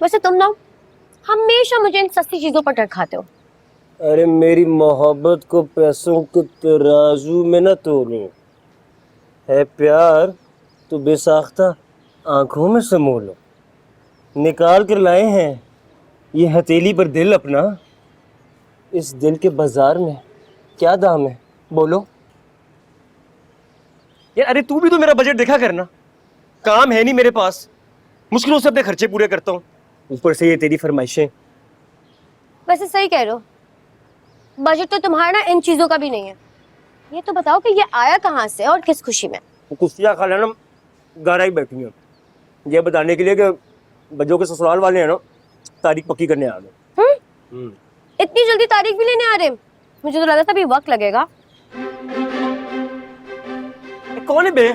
वैसे तुम ना हमेशा मुझे इन सस्ती चीजों पर खाते हो। अरे मेरी मोहब्बत को पैसों के तराजू में न तोलो, है प्यार तो बेसाख्ता आंखों में समो लो। निकाल कर लाए हैं ये हथेली पर दिल अपना, इस दिल के बाजार में क्या दाम है बोलो। यार अरे तू भी तो मेरा बजट देखा करना, काम है नहीं मेरे पास, मुश्किलों से अपने खर्चे पूरे करता हूँ, ऊपर से ये तेरी फरमाइशें। वैसे सही कह रहे हो, बजट तो तुम्हारा ना इन चीजों का भी नहीं है। ये तो बताओ कि ये आया कहाँ से और किस खुशी में? कुर्सियाँ खा लेना गारा ही बैठी है ये बताने के लिए कि बजो के ससुराल वाले हैं ना तारीख पक्की करने आ गए। इतनी जल्दी तारीख भी लेने आ रहे? मुझे तो लगा था अभी वक्त लगेगा। कौन है बे?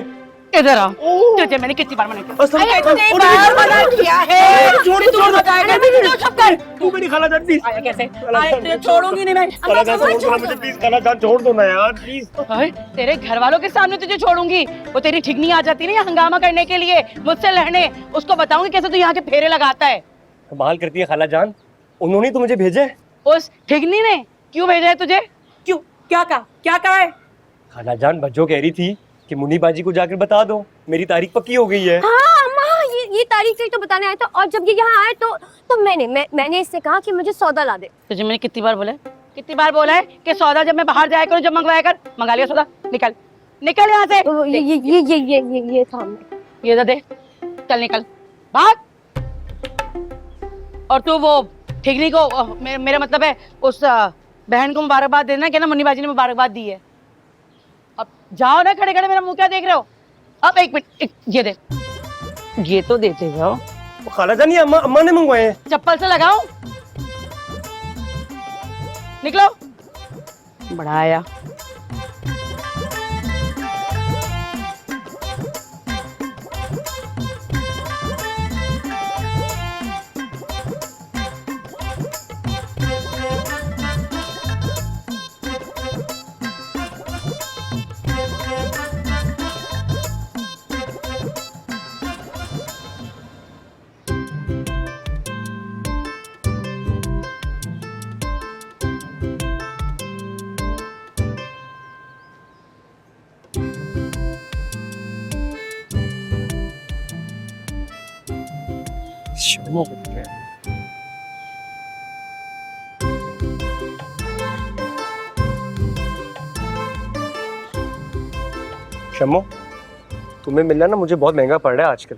इधर आ। तुझे मैंने कितनी बार मना किया? कितनी बार मना किया है? तू बताएगा भी नहीं, चुप कर। तू मेरी खालाजान प्लीज। आया कैसे? आया तुझे छोड़ूंगी नहीं मैं। खालाजान छोड़ दो मुझे प्लीज, खालाजान छोड़ दो ना यार प्लीज। अरे तेरे घर वालों के सामने तुझे छोड़ूंगी? वो तेरी ठिकनी आ जाती है ना हंगामा करने के लिए, मुझसे लड़ने, उसको बताऊंगी कैसे तू यहाँ के फेरे लगाता है। कमाल करती है खालाजान, उन्होंने तो मुझे भेजे। उस ठिकनी ने क्यों भेजा है तुझे? क्यों? क्या कहा है? खालाजान बज्जो कह रही थी कि मुन्नी बाजी को जाकर बता दो मेरी तारीख पक्की हो गई है। हाँ अम्मा, ये तारीख से तो बताने आया था, और जब ये यहाँ आए तो मैंने इससे कहा कि मुझे सौदा ला दे। तुझे मैंने कितनी बार बोला है कि सौदा जब मैं बाहर जाया करूँ जब मंगवाया कर। मंगा लिया सौदा, निकल यहाँ से। ये सामने ये दे, चल निकल भाग। और तू वो ठिकनी को मेरा मतलब है उस बहन को मुबारकबाद देना कि ना मुन्नी बाजी ने मुबारकबाद दी है। अब जाओ ना, खड़े खड़े मेरा मुंह क्या देख रहे हो? अब एक मिनट, ये दे, ये तो देते जाओ। खालाजान ये अम्मा ने मंगवाए हैं। चप्पल से लगाओ, निकलो। बड़ा आया। शम्मो, तुम्हें मिलना ना मुझे बहुत महंगा पड़ रहा है आजकल,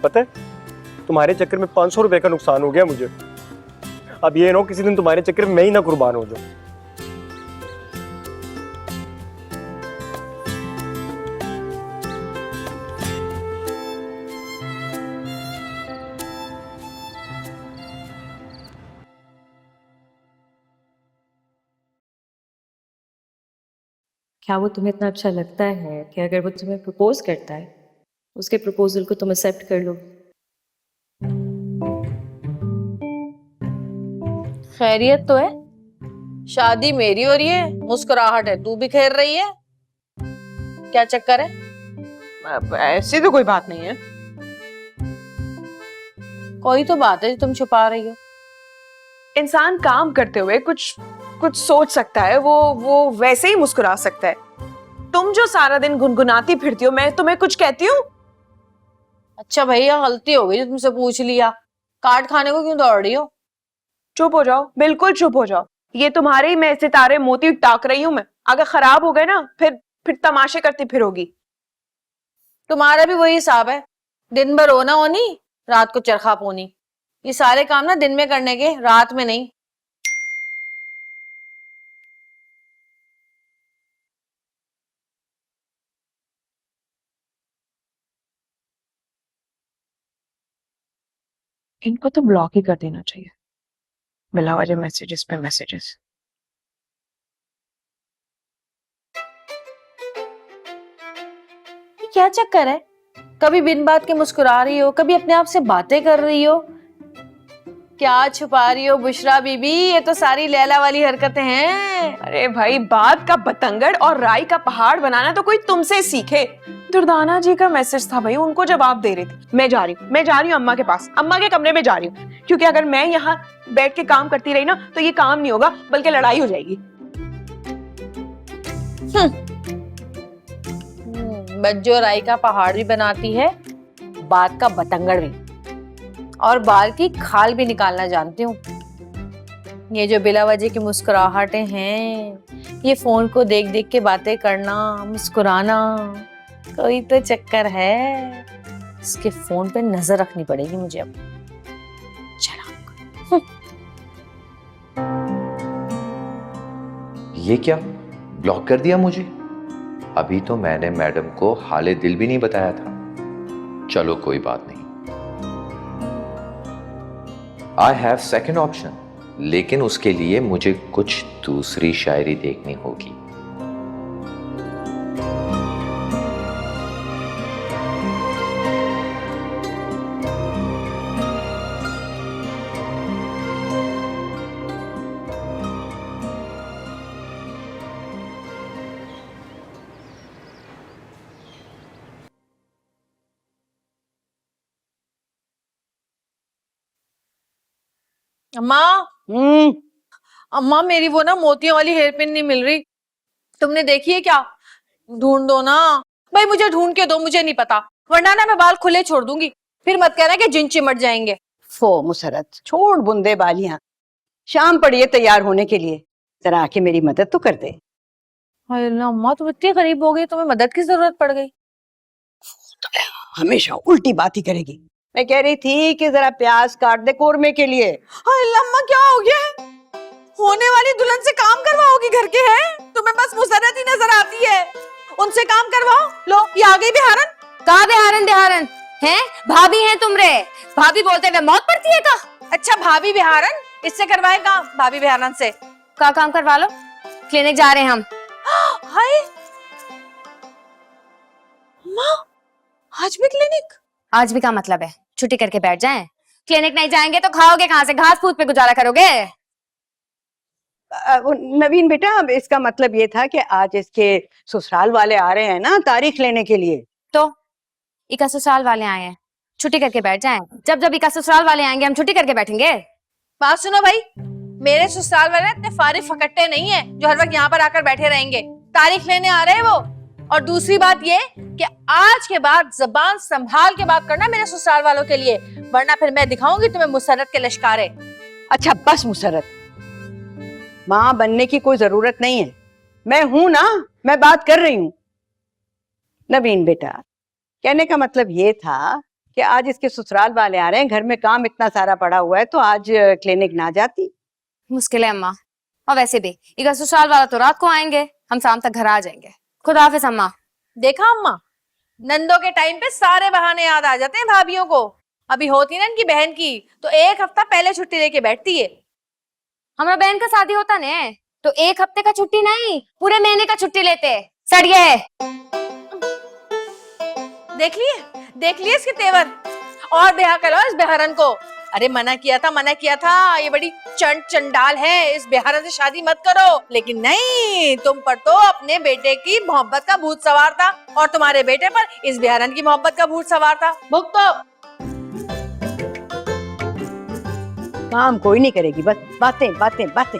पता है? तुम्हारे चक्कर में 500 रुपए का नुकसान हो गया मुझे। अब ये ना हो किसी दिन तुम्हारे चक्कर में मैं ही ना कुर्बान हो जाऊं। क्या वो तुम्हें इतना अच्छा लगता है कि अगर वो तुम्हें प्रपोज करता है उसके प्रपोजल को तुम एक्सेप्ट कर लो? खैरियत तो है? शादी मेरी हो रही है, मुस्कुराहट है तू बिखेर रही है, क्या चक्कर है? ऐसी तो कोई बात नहीं है। कोई तो बात है जो तुम छुपा रही हो। इंसान काम करते हुए कुछ सोच सकता है, वो वैसे ही मुस्कुरा सकता है। तुम जो सारा दिन गुनगुनाती फिरती हो, मैं तुम्हें कुछ कहती हूँ? अच्छा भैया, गलती हो गई जो तुमसे पूछ लिया, काट खाने को क्यों दौड़ रही हो? चुप हो जाओ, बिल्कुल चुप हो जाओ। ये तुम्हारे ही मैं सितारे मोती टाक रही हूँ मैं, अगर खराब हो गए ना फिर तमाशे करती फिरोगी। तुम्हारा भी वही हिसाब है, दिन भर रोना होनी, रात को चरखा पोनी। ये सारे काम ना दिन में करने के, रात में नहीं। इनको तो ब्लॉक ही कर देना चाहिए, बिला वजह मैसेजेस पे मैसेजेस। ये क्या चक्कर है? कभी बिन बात के मुस्कुरा रही हो, कभी अपने आप से बातें कर रही हो। क्या छुपा रही हो बुशरा बीबी? ये तो सारी लैला वाली हरकतें हैं। अरे भाई, बात का बतंगड़ और राई का पहाड़ बनाना तो कोई तुमसे सीखे। दुर्दाना जी का मैसेज था भाई, उनको जवाब दे रही थी। मैं जा रही हूँ अम्मा के पास, अम्मा के कमरे में जा रही हूँ, क्योंकि अगर मैं यहाँ बैठ के काम करती रही ना तो ये काम नहीं होगा बल्कि लड़ाई हो जाएगी। बज्जो राई का पहाड़ भी बनाती है, बात का बतंगड़ भी, और बाल की खाल भी निकालना जानती हूँ। ये जो बिला वजह की मुस्कुराहटें हैं, ये फोन को देख देख के बातें करना, मुस्कुराना, कोई तो चक्कर है। इसके फोन पे नजर रखनी पड़ेगी मुझे अब। चलो। ये क्या, ब्लॉक कर दिया मुझे? अभी तो मैंने मैडम को हाले दिल भी नहीं बताया था। चलो कोई बात नहीं, आई हैव सेकेंड ऑप्शन, लेकिन उसके लिए मुझे कुछ दूसरी शायरी देखनी होगी। अम्मा, अम्मा मेरी वो ना मोतियों वाली हेयर पिन नहीं मिल रही, तुमने देखी है क्या? ढूंढ दो ना भाई, मुझे ढूंढ के दो, मुझे नहीं पता, वरना ना मैं बाल खुले छोड़ दूंगी, फिर मत कहना कि जिन चिमट जाएंगे। फो मुसरत, छोड़ बुंदे बालियां, शाम पड़ी है तैयार होने के लिए, जरा आके मेरी मदद तो कर दे। हाय अल्लाह, अम्मा तुम इतनी गरीब हो गई, तुम्हें मदद की जरूरत पड़ गई। हमेशा उल्टी बात ही करेगी। मैं कह रही थी कि जरा प्याज काट दे कोरमे के लिए। हाय अल्लाह, अम्मा क्या हो गया है? होने वाली दुल्हन से काम करवाओगी घर के? हैं तुम्हें बस मुसरत ही नजर आती है, उनसे काम करवाओ। लो ये आ गई बिहारन। कहा बिहारन बिहारन है? भाभी है तुम रे, भाभी बोलते हुए मौत पड़ती है का? अच्छा भाभी बिहारन, इससे करवाए काम, भाभी बिहारन से का काम करवा लो, क्लिनिक जा रहे हैं हम। हाय माँ, आज भी क्लिनिक? आज भी का मतलब है छुट्टी करके बैठ जाएं? क्लिनिक नहीं जाएंगे तो खाओगे कहाँ से? घास फूस पे गुजारा करोगे? वो नवीन बेटा, अब इसका मतलब ये था कि आज इसके ससुराल वाले आ रहे हैं ना तारीख लेने के लिए। तो इका ससुराल वाले आए हैं, छुट्टी करके बैठ जाएं। जब जब इका ससुराल वाले आएंगे हम छुट्टी करके बैठेंगे। बात सुनो भाई, मेरे ससुराल वाले इतने फारिग फकट्टे नहीं है जो हर वक्त यहाँ पर आकर बैठे रहेंगे, तारीख लेने आ रहे हैं वो। और दूसरी बात ये कि आज के बाद जबान संभाल के बात करना मेरे ससुराल वालों के लिए, वरना फिर मैं दिखाऊंगी तुम्हें मुसरत के लश्कारे। अच्छा बस मुसरत, माँ बनने की कोई जरूरत नहीं है, मैं हूं ना, मैं बात कर रही हूँ। नवीन बेटा, कहने का मतलब ये था कि आज इसके ससुराल वाले आ रहे हैं, घर में काम इतना सारा पड़ा हुआ है, तो आज क्लिनिक ना जाती? मुश्किल है अम्मा, और वैसे भी इका ससुराल वाला तो रात को आएंगे, हम शाम तक घर आ जाएंगे। खुदा हाफिज अम्मा। देखा अम्मा, नंदों के टाइम पे सारे बहाने याद आ जाते हैं भाभियों को। अभी होती ना इनकी बहन की तो एक हफ्ता पहले छुट्टी लेके बैठती है। हमारा बहन का शादी होता ने तो एक हफ्ते का छुट्टी नहीं, पूरे महीने का छुट्टी लेते। सड़िए देख लिए इसके तेवर, और ब्याह करो इस बिहारन को। अरे मना किया था, ये बड़ी चंडाल है, इस बिहारन से शादी मत करो। लेकिन नहीं, तुम पर तो अपने बेटे की मोहब्बत का भूत सवार था, और तुम्हारे बेटे पर इस बिहारन की मोहब्बत का भूत सवार था। भुगतो। काम कोई नहीं करेगी, बस बातें बातें बातें।